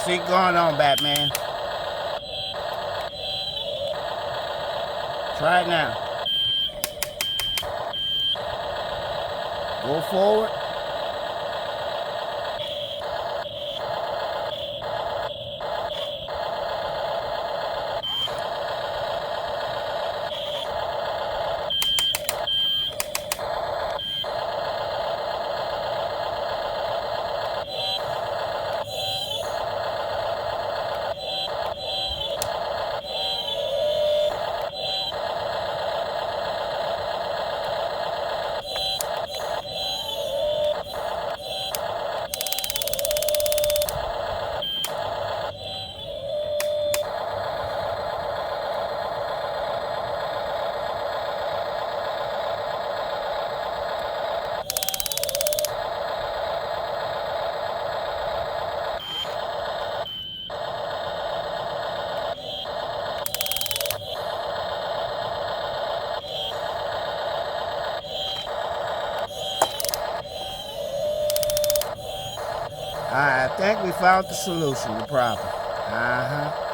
See, going on, Batman. Try it now. Go forward. I think we found the solution to the problem. Uh-huh.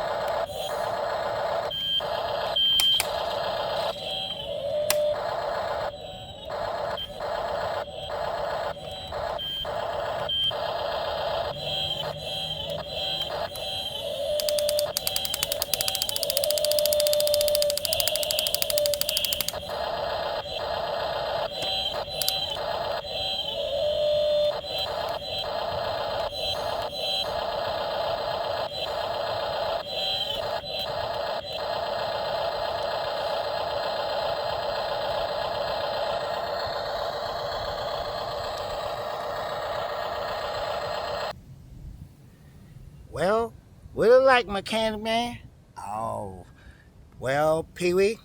Well, what it like, Mechanic Man? Oh, well, Pee-wee,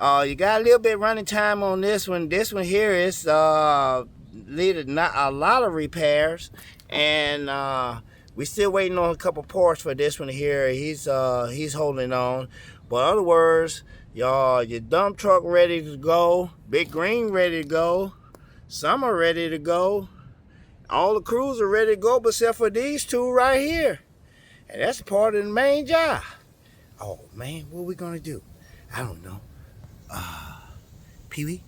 you got a little bit running time on this one. This one here is needed not a lot of repairs, and we still waiting on a couple parts for this one here. He's holding on. But in other words, y'all, your dump truck ready to go, Big Green ready to go, Summer ready to go. All the crews are ready to go, but except for these two right here. And that's part of the main job. Oh, man, what are we going to do? I don't know. Pee-wee,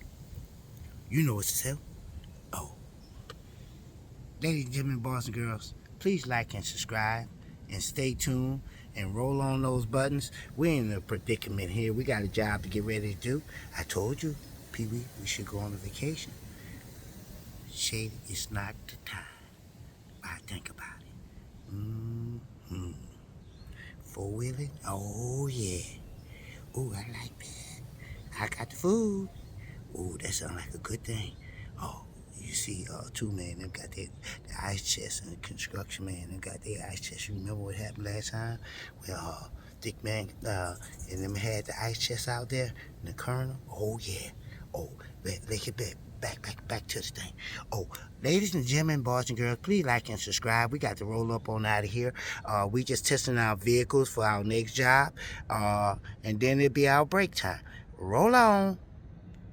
you know what to tell. Oh. Ladies and gentlemen, boys and girls, please like and subscribe and stay tuned and roll on those buttons. We're in a predicament here. We got a job to get ready to do. I told you, Pee-wee, we should go on a vacation. Shady, it's not the time. I think about it. Mm-hmm. Four-wheeling? Oh, yeah. Oh, I like that. I got the food. Oh, that sounds like a good thing. Oh, you see, two men, them got the ice chest, and the construction man, them got their ice chest. You remember what happened last time? Well, Dick Man and them had the ice chest out there in the Colonel. Oh, yeah. Oh, let's get back to the thing. Oh, ladies and gentlemen, boys and girls, please like and subscribe. We got to roll up on out of here. We just testing our vehicles for our next job, and then it'll be our break time. Roll on.